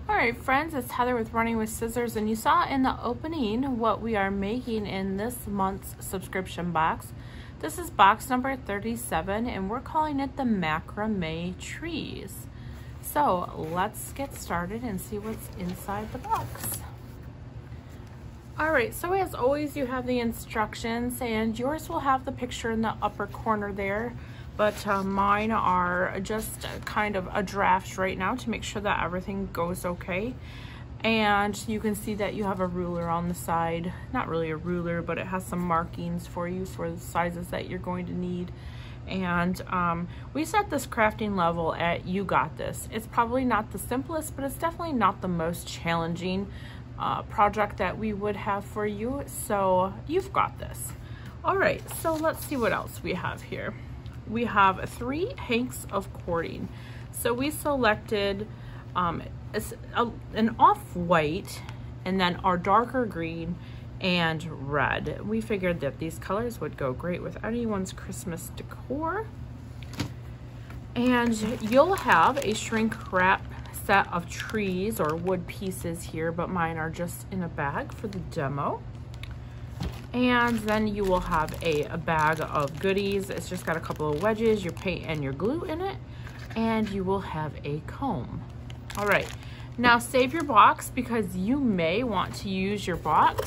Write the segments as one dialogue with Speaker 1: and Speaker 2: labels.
Speaker 1: Alright friends, it's Heather with Running with Scissors, and you saw in the opening what we are making in this month's subscription box. This is box number 37 and we're calling it the macrame trees. So let's get started and see what's inside the box. Alright, so as always you have the instructions, and yours will have the picture in the upper corner there. But mine are just kind of a draft right now to make sure that everything goes okay. And you can see that you have a ruler on the side. Not really a ruler, but it has some markings for you for the sizes that you're going to need. And we set this crafting level at you got this. It's probably not the simplest, but it's definitely not the most challenging project that we would have for you. So you've got this. All right, so let's see what else we have here. We have 3 hanks of cording. So we selected an off-white and then our darker green and red. We figured that these colors would go great with anyone's Christmas decor. And you'll have a shrink wrap set of trees or wood pieces here, but mine are just in a bag for the demo. And then you will have a bag of goodies. It's just got a couple of wedges, your paint and your glue in it, and you will have a comb. All right, now save your box because you may want to use your box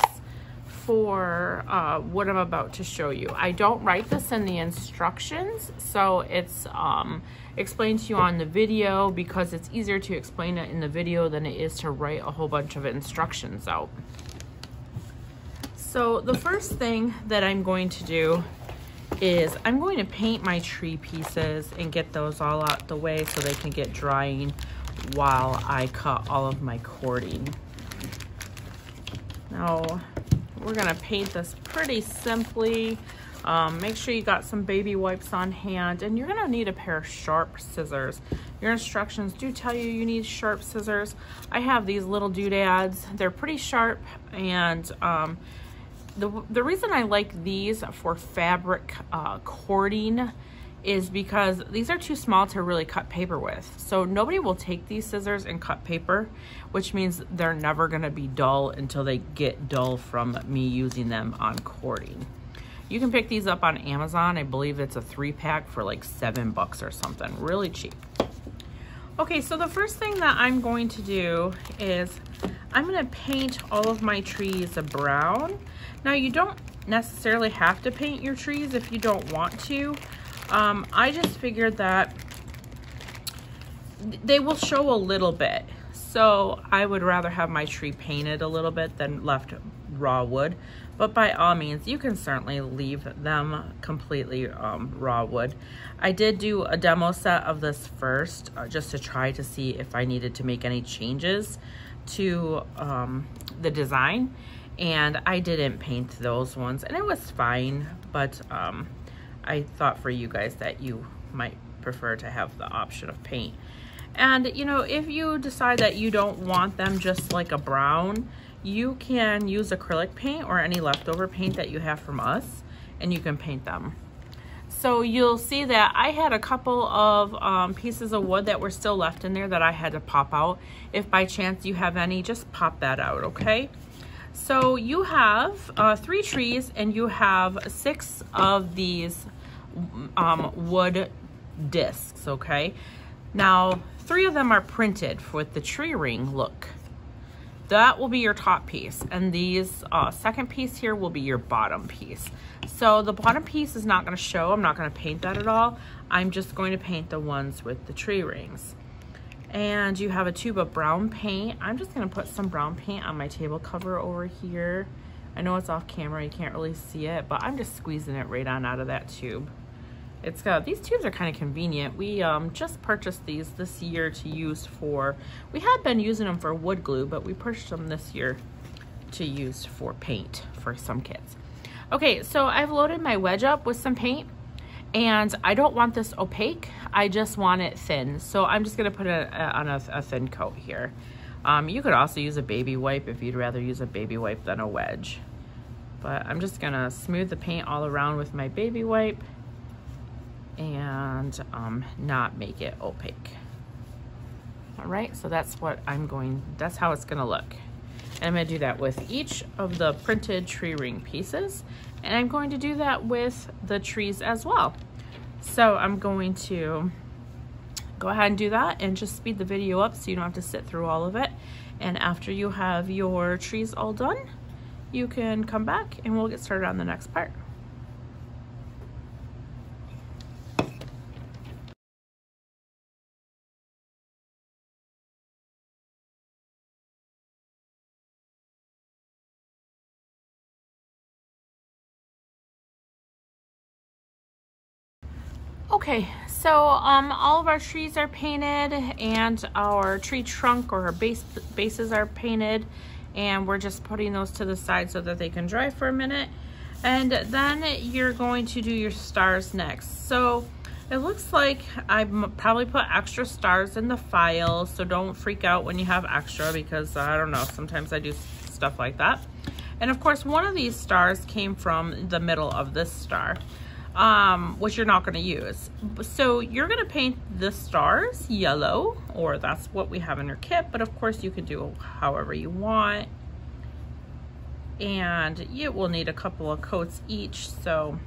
Speaker 1: for what I'm about to show you. I don't write this in the instructions, so it's explained to you on the video because it's easier to explain it in the video than it is to write a whole bunch of instructions out. So the first thing that I'm going to do is I'm going to paint my tree pieces and get those all out the way so they can get drying while I cut all of my cording. Now we're gonna paint this pretty simply. Make sure you got some baby wipes on hand, and you're gonna need a pair of sharp scissors. Your instructions do tell you you need sharp scissors. I have these little doodads. They're pretty sharp, and the reason I like these for fabric cording is because these are too small to really cut paper with. So nobody will take these scissors and cut paper, which means they're never gonna be dull until they get dull from me using them on cording. You can pick these up on Amazon. I believe it's a 3-pack for like $7 or something, really cheap. Okay, so the first thing that I'm going to do is I'm gonna paint all of my trees a brown. Now you don't necessarily have to paint your trees if you don't want to. I just figured that they will show a little bit. So I would rather have my tree painted a little bit than left raw wood. But by all means, you can certainly leave them completely raw wood. I did do a demo set of this first just to try to see if I needed to make any changes to the design. And I didn't paint those ones, and it was fine, but I thought for you guys that you might prefer to have the option of paint. And you know, if you decide that you don't want them just like a brown, you can use acrylic paint or any leftover paint that you have from us, and you can paint them. So you'll see that I had a couple of pieces of wood that were still left in there that I had to pop out. If by chance you have any, just pop that out, okay? So you have 3 trees, and you have 6 of these wood discs, okay? Now 3 of them are printed with the tree ring look. That will be your top piece, and these second piece here will be your bottom piece. So the bottom piece is not going to show. I'm not going to paint that at all. I'm just going to paint the ones with the tree rings. And you have a tube of brown paint. I'm just going to put some brown paint on my table cover over here. I know it's off camera, you can't really see it, but I'm just squeezing it right on out of that tube. It's got, these tubes are kind of convenient. We just purchased these this year to use for, we had been using them for wood glue, but we purchased them this year to use for paint for some kids. Okay, so I've loaded my wedge up with some paint, and I don't want this opaque. I just want it thin. So I'm just gonna put it on a thin coat here. You could also use a baby wipe if you'd rather use a baby wipe than a wedge. But I'm just gonna smooth the paint all around with my baby wipe and not make it opaque. All right, so that's how it's gonna look. And I'm gonna do that with each of the printed tree ring pieces. And I'm going to do that with the trees as well. So I'm going to go ahead and do that and just speed the video up so you don't have to sit through all of it. And after you have your trees all done, you can come back and we'll get started on the next part. Okay, so all of our trees are painted and our tree trunk or our bases are painted, and we're just putting those to the side so that they can dry for a minute. And then you're going to do your stars next. So it looks like I probably put extra stars in the file, so don't freak out when you have extra, because I don't know, sometimes I do stuff like that. And of course, one of these stars came from the middle of this star, which you're not going to use. So you're going to paint the stars yellow, or that's what we have in your kit, but of course you can do however you want. And you will need a couple of coats each, so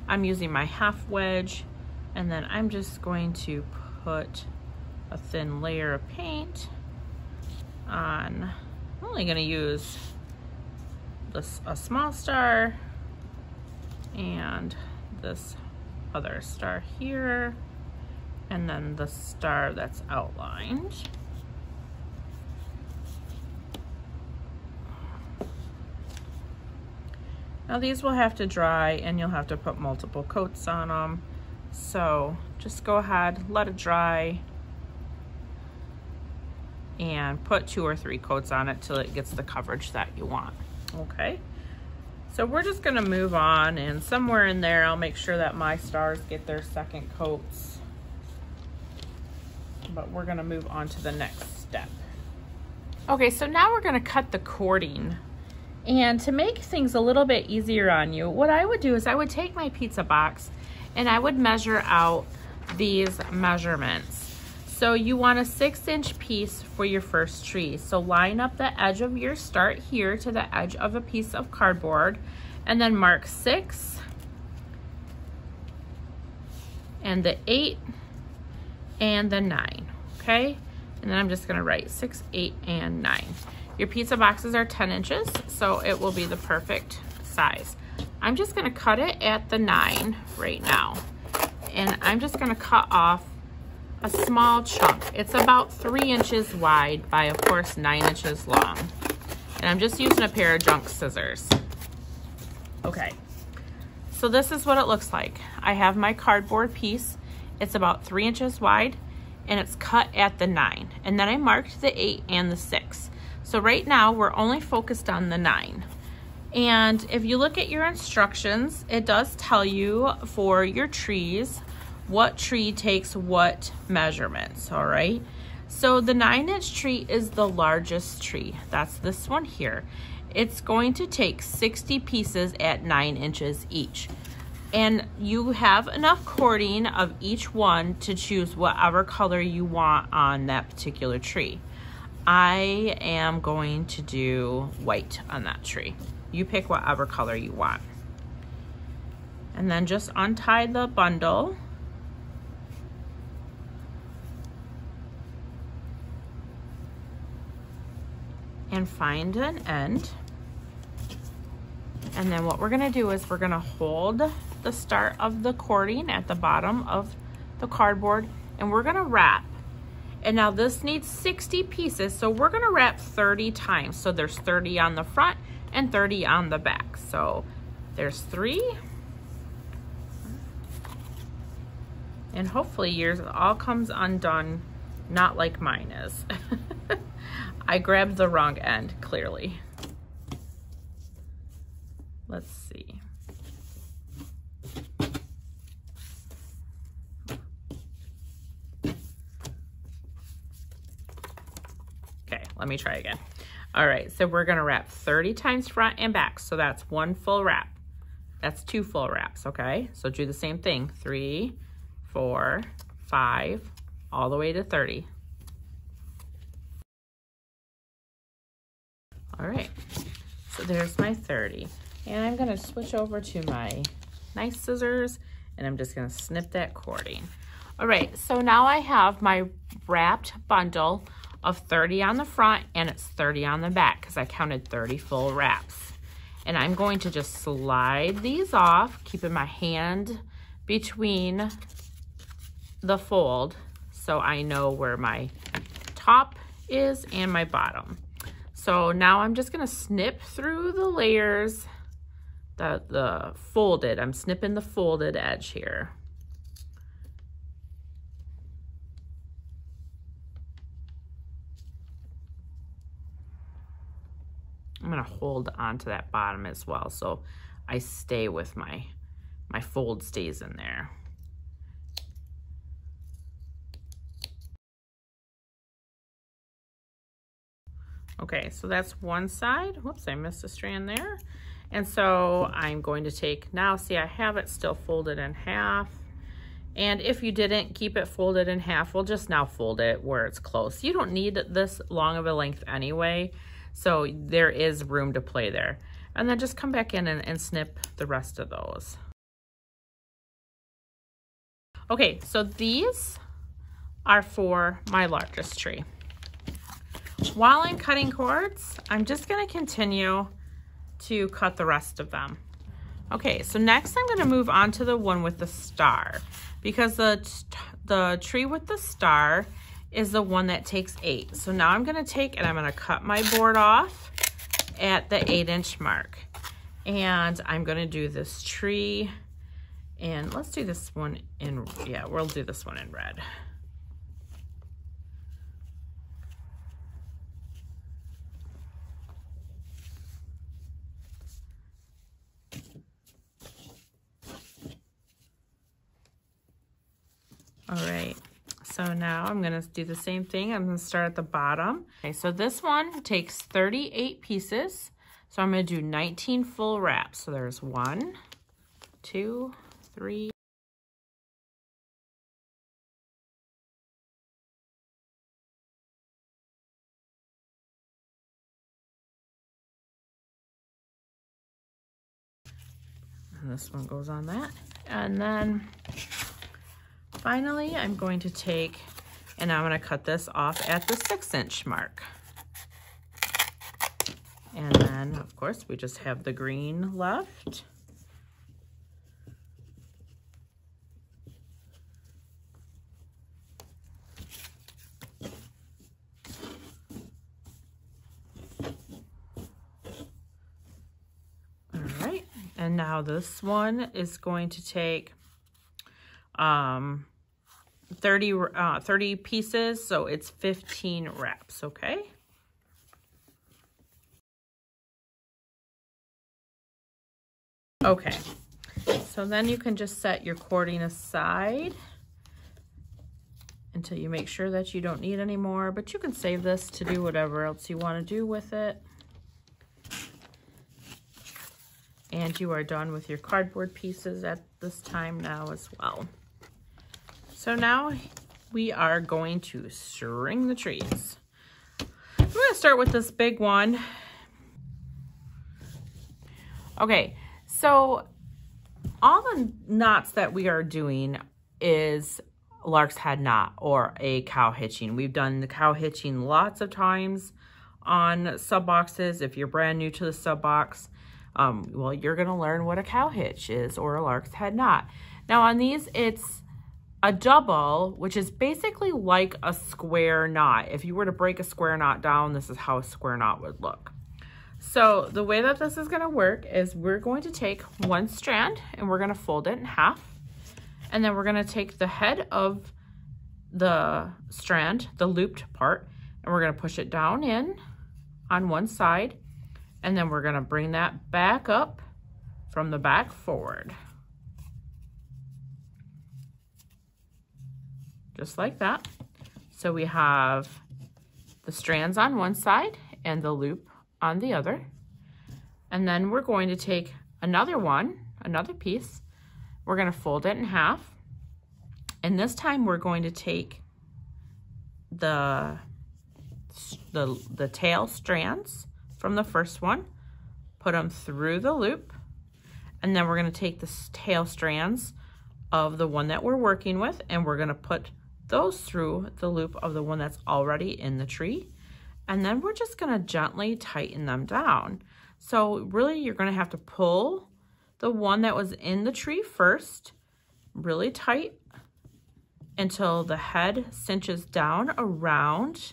Speaker 1: I'm using my half wedge, and then I'm just going to put a thin layer of paint on. I'm only going to use a small star and this other star here, and then the star that's outlined. Now these will have to dry and you'll have to put multiple coats on them. So just go ahead, let it dry, and put 2 or 3 coats on it till it gets the coverage that you want. Okay. So we're just gonna move on, and somewhere in there, I'll make sure that my stars get their second coats. But we're gonna move on to the next step. Okay, so now we're gonna cut the cording. And to make things a little bit easier on you, what I would do is I would take my pizza box and I would measure out these measurements. So you want a 6-inch piece for your first tree. So line up the edge of your start here to the edge of a piece of cardboard, and then mark 6 and the 8 and the 9, okay? And then I'm just gonna write 6, 8, and 9. Your pizza boxes are 10 inches, so it will be the perfect size. I'm just gonna cut it at the 9 right now. And I'm just gonna cut off a small chunk. It's about 3 inches wide by, of course, 9 inches long. And I'm just using a pair of junk scissors. Okay, so this is what it looks like. I have my cardboard piece. It's about 3 inches wide, and it's cut at the 9. And then I marked the 8 and the 6. So right now, we're only focused on the 9. And if you look at your instructions, it does tell you for your trees what tree takes what measurements, all right? So the 9-inch tree is the largest tree. That's this one here. It's going to take 60 pieces at 9 inches each. And you have enough cording of each one to choose whatever color you want on that particular tree. I am going to do white on that tree. You pick whatever color you want. And then just untie the bundle. And find an end. And then what we're gonna do is we're gonna hold the start of the cording at the bottom of the cardboard, and we're gonna wrap. And now this needs 60 pieces, so we're gonna wrap 30 times. So there's 30 on the front and 30 on the back. So there's 3. And hopefully yours all comes undone, not like mine is. I grabbed the wrong end, clearly. Let's see. Okay, let me try again. All right, so we're gonna wrap 30 times front and back. So that's 1 full wrap. That's 2 full wraps, okay? So do the same thing, 3, 4, 5, all the way to 30. All right, so there's my 30. And I'm gonna switch over to my nice scissors and I'm just gonna snip that cording. All right, so now I have my wrapped bundle of 30 on the front and it's 30 on the back because I counted 30 full wraps. And I'm going to just slide these off, keeping my hand between the fold so I know where my top is and my bottom. So now I'm just gonna snip through the layers, the folded, I'm snipping the folded edge here. I'm gonna hold onto that bottom as well so I stay with my fold stays in there. Okay, so that's one side. Whoops, I missed a strand there. And so I'm going to take, now see I have it still folded in half. And if you didn't keep it folded in half, we'll just now fold it where it's close. You don't need this long of a length anyway, so there is room to play there. And then just come back in and snip the rest of those. Okay, so these are for my largest tree. While I'm cutting cords, I'm just gonna continue to cut the rest of them. Okay, so next I'm gonna move on to the one with the star because the tree with the star is the one that takes 8. So now I'm gonna take and I'm gonna cut my board off at the 8-inch mark. And I'm gonna do this tree, and let's do this one in, yeah, we'll do this one in red. All right, so now I'm gonna do the same thing. I'm gonna start at the bottom. Okay, so this one takes 38 pieces. So I'm gonna do 19 full wraps. So there's 1, 2, 3. And this one goes on that. And then finally, I'm going to take, and I'm gonna cut this off at the 6-inch mark. And then, of course, we just have the green left. All right, and now this one is going to take 30 pieces, so it's 15 wraps, okay? Okay, so then you can just set your cording aside until you make sure that you don't need any more, but you can save this to do whatever else you want to do with it. And you are done with your cardboard pieces at this time now as well. So now we are going to string the trees. I'm going to start with this big one. Okay, so all the knots that we are doing is lark's head knot or a cow hitching. We've done the cow hitching lots of times on sub boxes. If you're brand new to the sub box, well, you're gonna learn what a cow hitch is or a lark's head knot. Now on these, it's a double, which is basically like a square knot. If you were to break a square knot down, this is how a square knot would look. So the way that this is gonna work is we're going to take one strand and we're gonna fold it in half. And then we're gonna take the head of the strand, the looped part, and we're gonna push it down in on one side. And then we're gonna bring that back up from the back forward. Just like that. So we have the strands on one side and the loop on the other. And then we're going to take another one, another piece. We're gonna fold it in half. And this time we're going to take the tail strands from the first one, put them through the loop, and then we're going to take the tail strands of the one that we're working with, and we're going to put those through the loop of the one that's already in the tree. And then we're just going to gently tighten them down. So really you're going to have to pull the one that was in the tree first, really tight, until the head cinches down around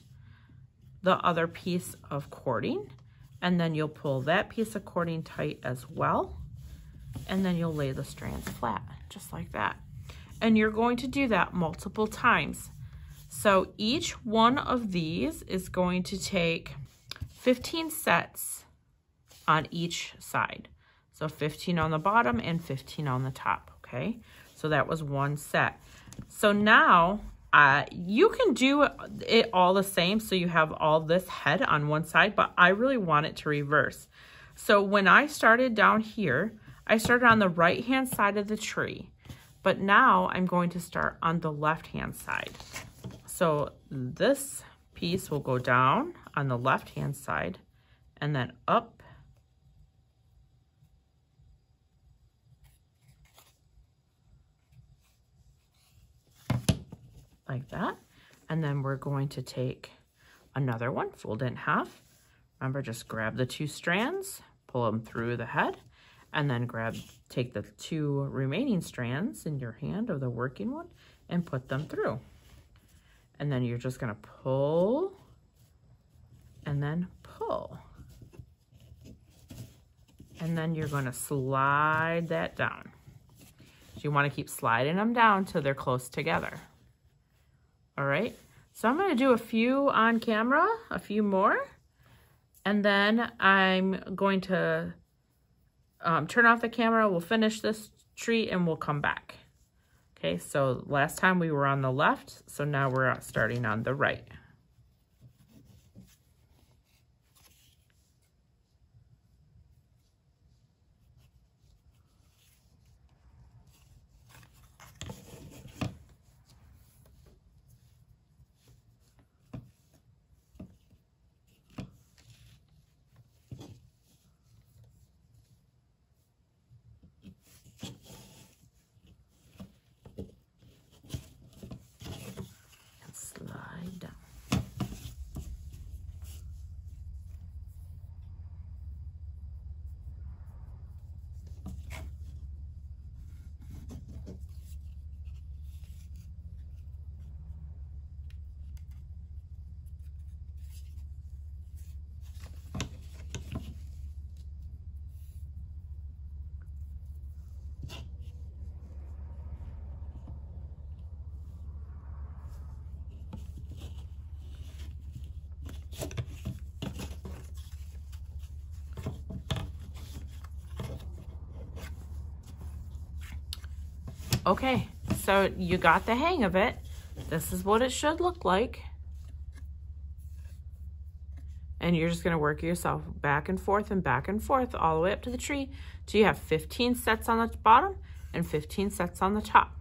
Speaker 1: the other piece of cording. And then you'll pull that piece of cording tight as well. And then you'll lay the strands flat, just like that. And you're going to do that multiple times. So each one of these is going to take 15 sets on each side. So 15 on the bottom and 15 on the top, okay? So that was one set. So now you can do it all the same, so you have all this head on one side, but I really want it to reverse. So when I started down here, I started on the right-hand side of the tree, but now I'm going to start on the left-hand side. So this piece will go down on the left-hand side and then up like that. And then we're going to take another one, fold it in half. Remember, just grab the two strands, pull them through the head, and then take the two remaining strands in your hand of the working one and put them through. And then you're just gonna pull and then pull. And then you're gonna slide that down. So you wanna keep sliding them down till they're close together. All right, so I'm gonna do a few on camera, a few more, and then I'm going to turn off the camera, we'll finish this tree and we'll come back. Okay, so last time we were on the left, so now we're starting on the right. Slide down. Okay, so you got the hang of it. This is what it should look like. And you're just gonna work yourself back and forth all the way up to the tree till you have 15 sets on the bottom and 15 sets on the top.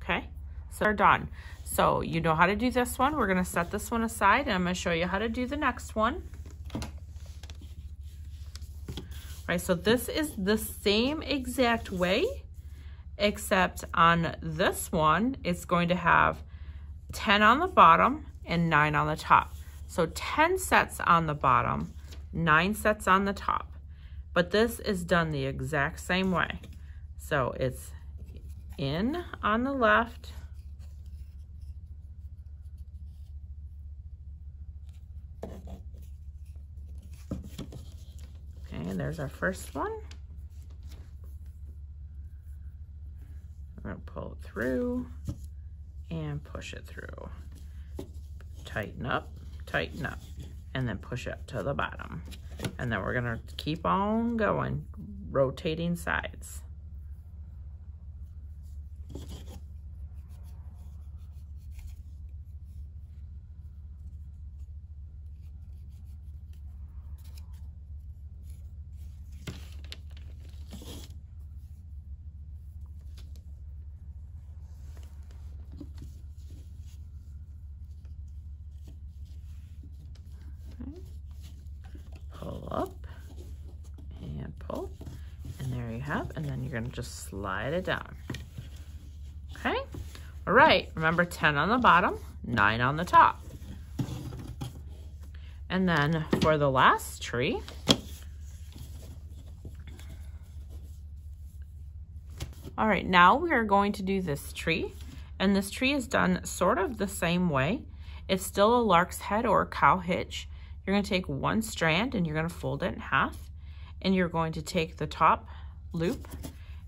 Speaker 1: Okay, so they're done. So you know how to do this one. We're gonna set this one aside and I'm gonna show you how to do the next one. All right, so this is the same exact way, except on this one, it's going to have 10 on the bottom and 9 on the top. So 10 sets on the bottom, 9 sets on the top. But this is done the exact same way. So it's in on the left, okay, and there's our first one. We're gonna pull it through and push it through. Tighten up, and then push it to the bottom. And then we're gonna keep on going, rotating sides. Pull you're gonna just slide it down. Okay, all right, remember 10 on the bottom, 9 on the top. And then for the last tree, all right, now we are going to do this tree, and this tree is done sort of the same way. It's still a lark's head or a cow hitch. You're gonna take one strand and you're gonna fold it in half, and you're going to take the top loop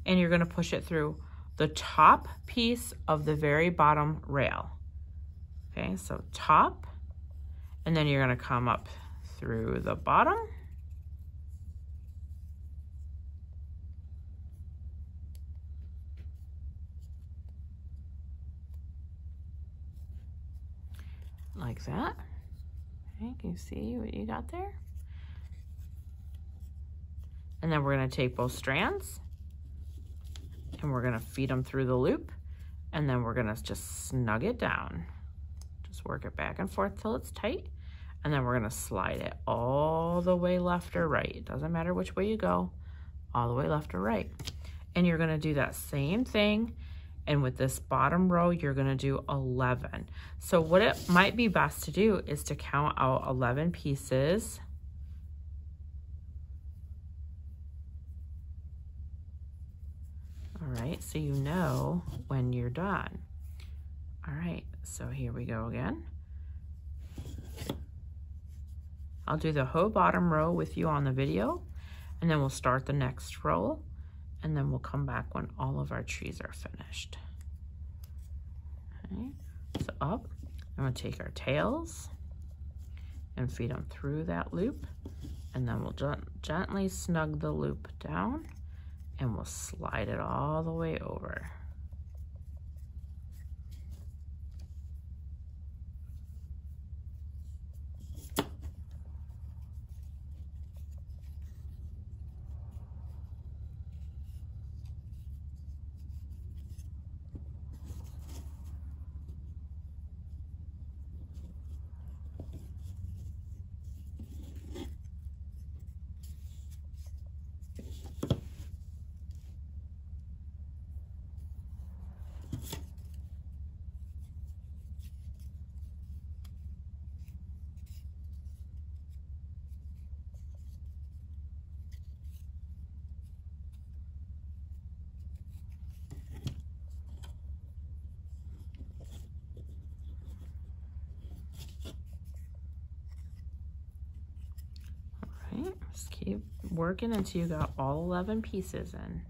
Speaker 1: and you're gonna push it through the top piece of the very bottom rail. Okay, so top, and then you're gonna come up through the bottom. Like that. Okay, can you see what you got there? And then we're gonna take both strands and we're gonna feed them through the loop, and then we're gonna just snug it down. Just work it back and forth till it's tight, and then we're gonna slide it all the way left or right. It doesn't matter which way you go, all the way left or right. And you're gonna do that same thing, and with this bottom row, you're gonna do 11. So what it might be best to do is to count out 11 pieces. All right, so you know when you're done. All right, so here we go again. I'll do the whole bottom row with you on the video, and then we'll start the next row, and then we'll come back when all of our trees are finished. Okay, so up, I'm gonna take our tails and feed them through that loop, and then we'll gently snug the loop down, and we'll slide it all the way over. Just keep working until you got all 11 pieces in.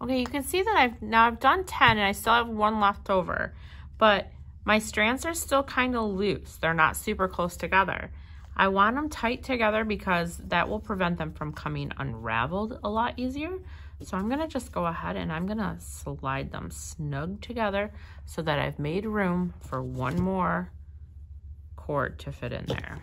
Speaker 1: Okay, you can see that I've done 10 and I still have one left over, but my strands are still kind of loose. They're not super close together. I want them tight together because that will prevent them from coming unraveled a lot easier. So I'm gonna just go ahead and I'm gonna slide them snug together so that I've made room for one more cord to fit in there.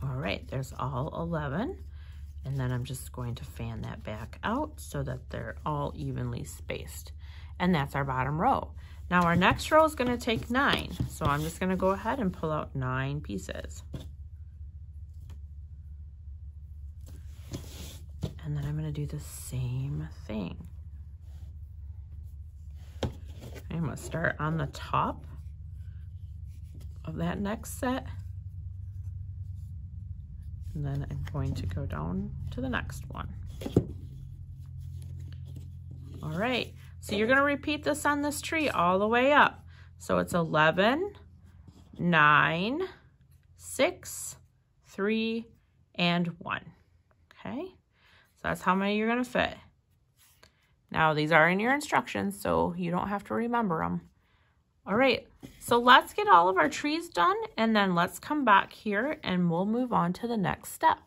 Speaker 1: All right, there's all 11. And then I'm just going to fan that back out so that they're all evenly spaced. And that's our bottom row. Now our next row is gonna take 9. So I'm just gonna go ahead and pull out 9 pieces. And then I'm gonna do the same thing. I'm gonna start on the top of that next set. And then I'm going to go down to the next one. All right, so you're gonna repeat this on this tree all the way up. So it's 11, 9, 6, 3, and 1, okay? So that's how many you're gonna fit. Now these are in your instructions, so you don't have to remember them. All right, so let's get all of our trees done and then let's come back here and we'll move on to the next step.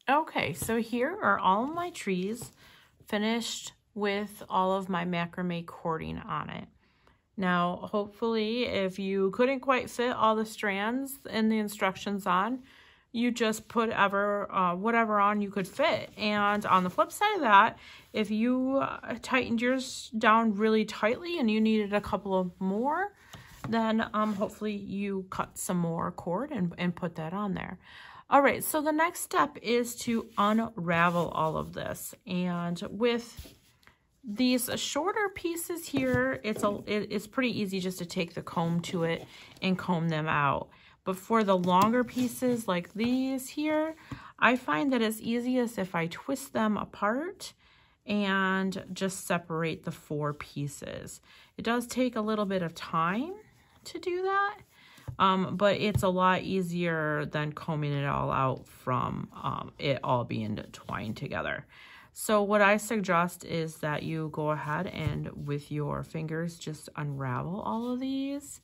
Speaker 1: Okay, so here are all of my trees finished with all of my macrame cording on it. Now, hopefully, if you couldn't quite fit all the strands in the instructions on, you just put whatever on you could fit. And on the flip side of that, if you tightened yours down really tightly and you needed a couple of more, then hopefully you cut some more cord and put that on there. All right, so the next step is to unravel all of this. And with these shorter pieces here, it's pretty easy just to take the comb to it and comb them out. But for the longer pieces like these here, I find that it's easiest if I twist them apart and just separate the 4 pieces. It does take a little bit of time to do that, but it's a lot easier than combing it all out from it all being twined together. So what I suggest is that you go ahead and with your fingers just unravel all of these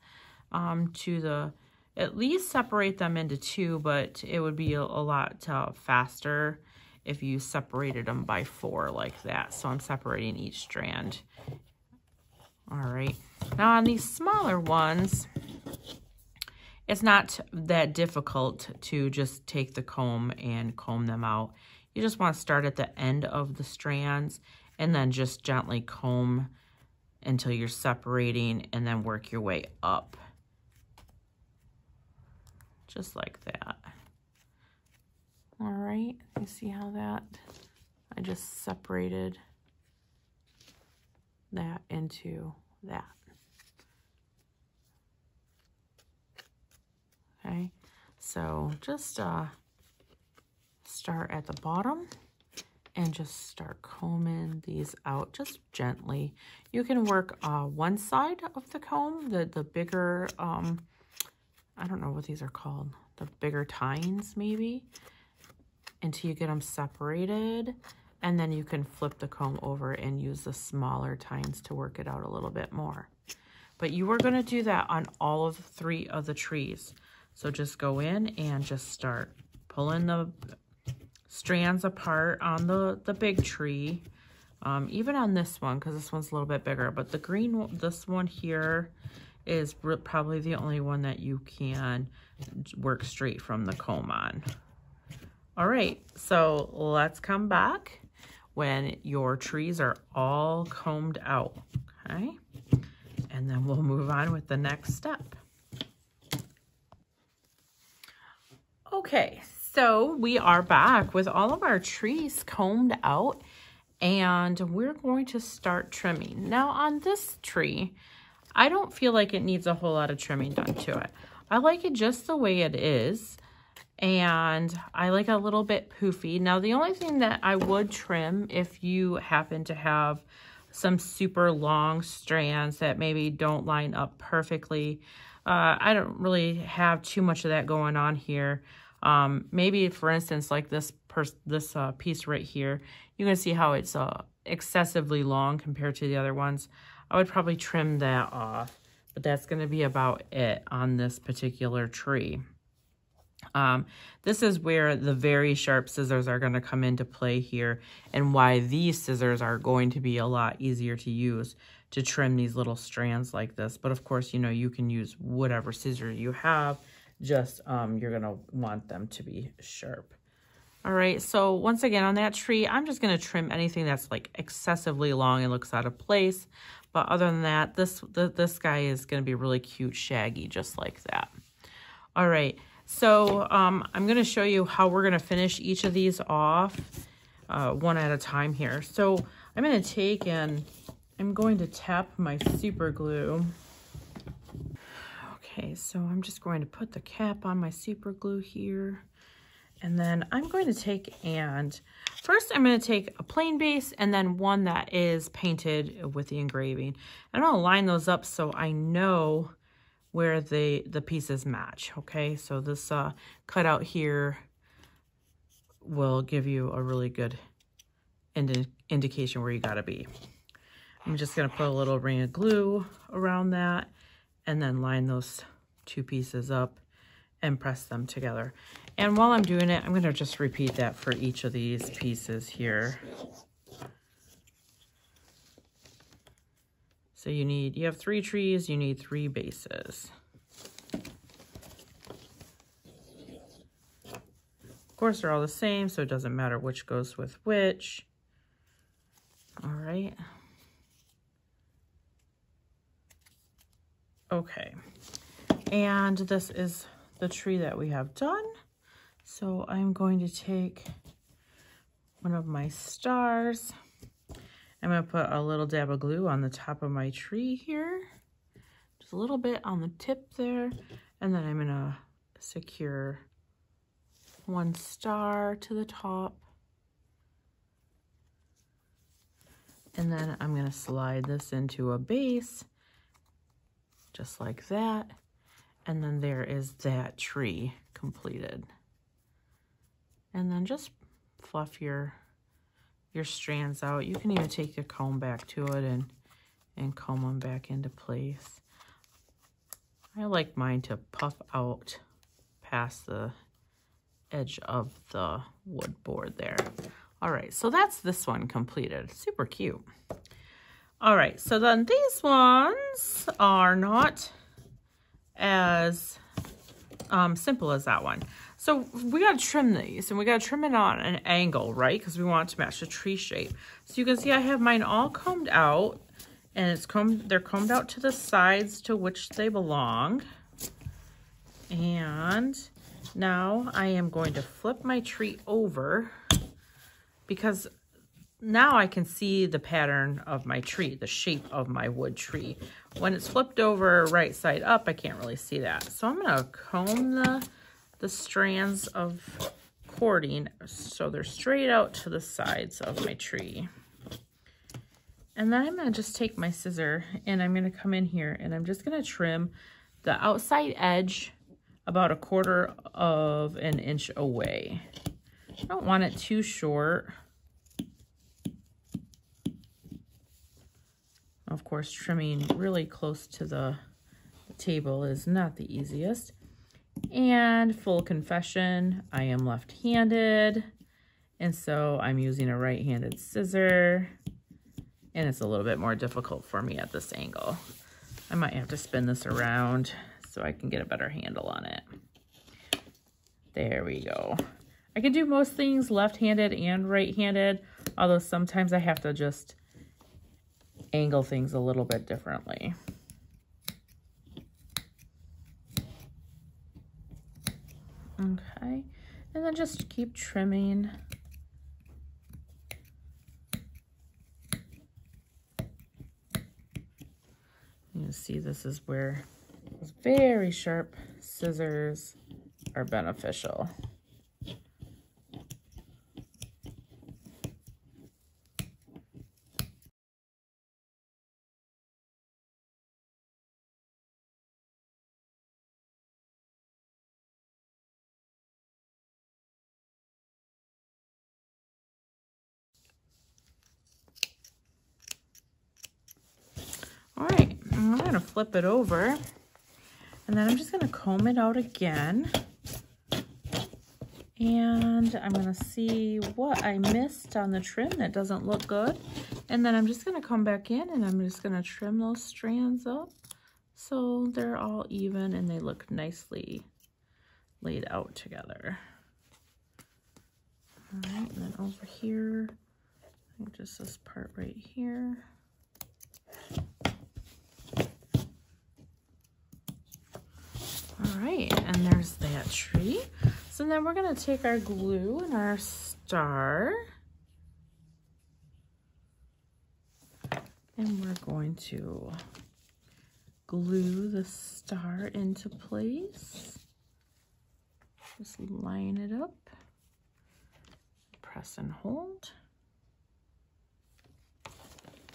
Speaker 1: at least separate them into 2, but it would be a lot faster if you separated them by 4 like that. So I'm separating each strand. All right. Now on these smaller ones, it's not that difficult to just take the comb and comb them out. You just want to start at the end of the strands and then just gently comb until you're separating and then work your way up. Just like that. All right, you see how that, I just separated that into that. Okay, so just start at the bottom and just start combing these out just gently. You can work one side of the comb, the bigger, I don't know what these are called, the bigger tines maybe, until you get them separated, and then you can flip the comb over and use the smaller tines to work it out a little bit more. But you are going to do that on all of 3 of the trees. So just go in and just start pulling the strands apart on the big tree, even on this one, because this one's a little bit bigger, but the green one, this one here is probably the only one that you can work straight from the comb on. All right, so let's come back when your trees are all combed out, okay? And then we'll move on with the next step. Okay, so we are back with all of our trees combed out and we're going to start trimming. Now on this tree, I don't feel like it needs a whole lot of trimming done to it. I like it just the way it is. And I like a little bit poofy. Now, the only thing that I would trim if you happen to have some super long strands that maybe don't line up perfectly. I don't really have too much of that going on here. Maybe, for instance, like this piece right here, you can see how it's excessively long compared to the other ones. I would probably trim that off, but that's going to be about it on this particular tree. This is where the very sharp scissors are going to come into play here, and why these scissors are going to be a lot easier to use to trim these little strands like this. But of course, you know, you can use whatever scissors you have, just you're going to want them to be sharp. All right, so once again on that tree, I'm just going to trim anything that's like excessively long and looks out of place. But other than that, this guy is going to be really cute, shaggy, just like that. All right. So I'm going to show you how we're going to finish each of these off one at a time here. So I'm going to take and I'm going to tap my super glue. Okay, so I'm just going to put the cap on my super glue here. And then I'm going to take and first I'm going to take a plain base and then one that is painted with the engraving. And I'm going to line those up so I know where the pieces match. Okay, so this cutout here will give you a really good indication where you gotta be. I'm just gonna put a little ring of glue around that and then line those two pieces up and press them together. And while I'm doing it, I'm gonna just repeat that for each of these pieces here. So you have 3 trees, you need 3 bases. Of course, they're all the same, so it doesn't matter which goes with which. All right. Okay. And this is the tree that we have done. So I'm going to take one of my stars. I'm going to put a little dab of glue on the top of my tree here. Just a little bit on the tip there. And then I'm going to secure one star to the top. And then I'm going to slide this into a base, just like that. And then there is that tree completed. And then just fluff your strands out. You can even take your comb back to it and comb them back into place. I like mine to puff out past the edge of the wood board there. All right, so that's this one completed. Super cute. All right, so then these ones are not as simple as that one. So we got to trim these, and we got to trim it on an angle, right? Because we want it to match the tree shape. So you can see I have mine all combed out, and they're combed out to the sides to which they belong. And now I am going to flip my tree over, because now I can see the pattern of my tree, the shape of my wood tree. When it's flipped over right side up, I can't really see that. So I'm going to comb the strands of cording so they're straight out to the sides of my tree. And then I'm going to just take my scissor and I'm going to come in here and I'm just going to trim the outside edge about 1/4 of an inch away. I don't want it too short. Of course, trimming really close to the table is not the easiest. And full confession, I am left-handed, and so I'm using a right-handed scissor, and it's a little bit more difficult for me at this angle. I might have to spin this around so I can get a better handle on it. There we go. I can do most things left-handed and right-handed, although sometimes I have to just angle things a little bit differently. Okay, and then just keep trimming. You see, this is where those very sharp scissors are beneficial. All right, I'm gonna flip it over, and then I'm just gonna comb it out again. And I'm gonna see what I missed on the trim that doesn't look good. And then I'm just gonna come back in and I'm just gonna trim those strands up so they're all even and they look nicely laid out together. All right, and then over here, I think just this part right here. All right, and there's that tree. So then we're gonna take our glue and our star, and we're going to glue the star into place. Just line it up, press and hold.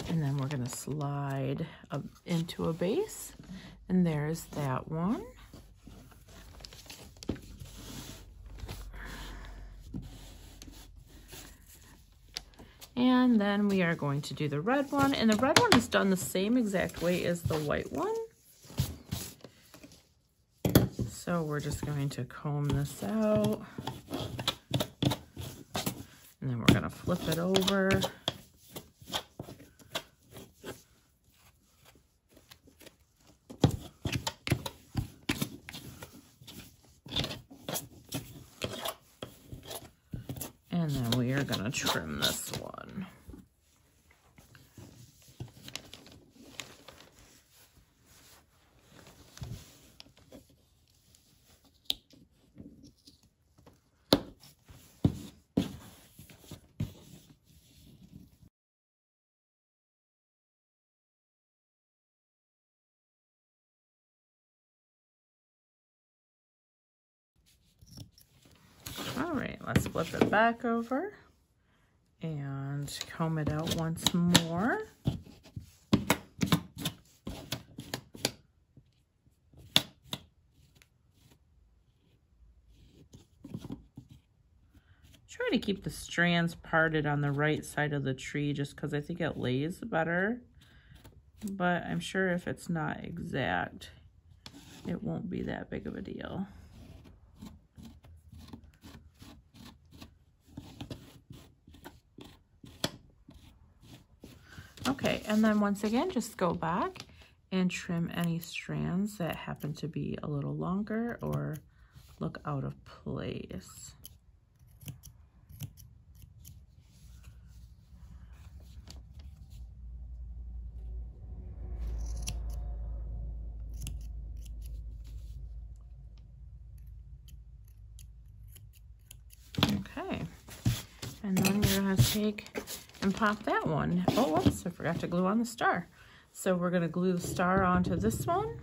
Speaker 1: And then we're gonna slide up into a base, and there's that one. And then we are going to do the red one, and the red one is done the same exact way as the white one. So we're just going to comb this out, and then we're gonna flip it over. And then we are gonna trim this one. All right, let's flip it back over and comb it out once more. Try to keep the strands parted on the right side of the tree just because I think it lays better. But I'm sure if it's not exact, it won't be that big of a deal. Okay, and then once again, just go back and trim any strands that happen to be a little longer or look out of place. Okay, and then you're gonna take and pop that one. Oh, whoops, I forgot to glue on the star. So we're gonna glue the star onto this one.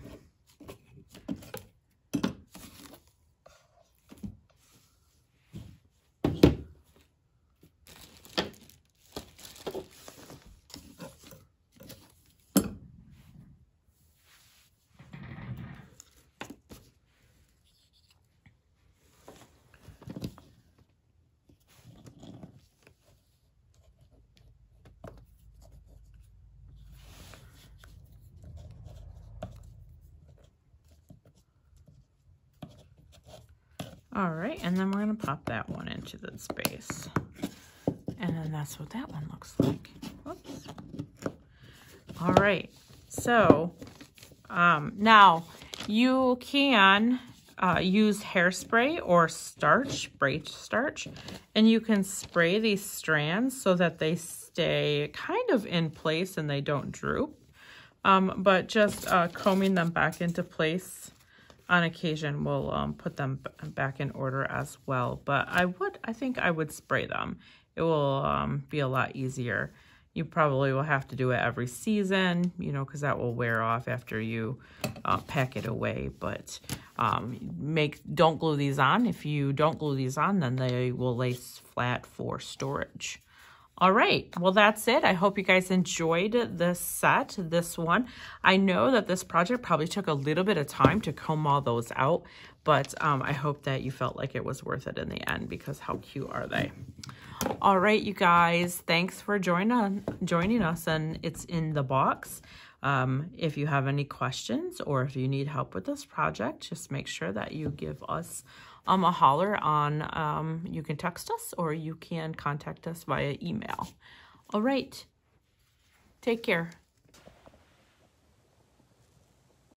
Speaker 1: All right, and then we're gonna pop that one into the space. And then that's what that one looks like. Whoops. All right, so now you can use hairspray or starch, spray starch, and you can spray these strands so that they stay kind of in place and they don't droop. But just combing them back into place on occasion will put them back in order as well. But I think I would spray them. It will be a lot easier. You probably will have to do it every season, you know, because that will wear off after you pack it away. But Don't glue these on. If you don't glue these on, then they will lay flat for storage. All right, well, that's it. I hope you guys enjoyed this set, this one. I know that this project probably took a little bit of time to comb all those out, but I hope that you felt like it was worth it in the end, because how cute are they? All right, you guys, thanks for joining us, and it's in the box. If you have any questions or if you need help with this project, just make sure that you give us a holler on, you can text us or you can contact us via email. All right, take care.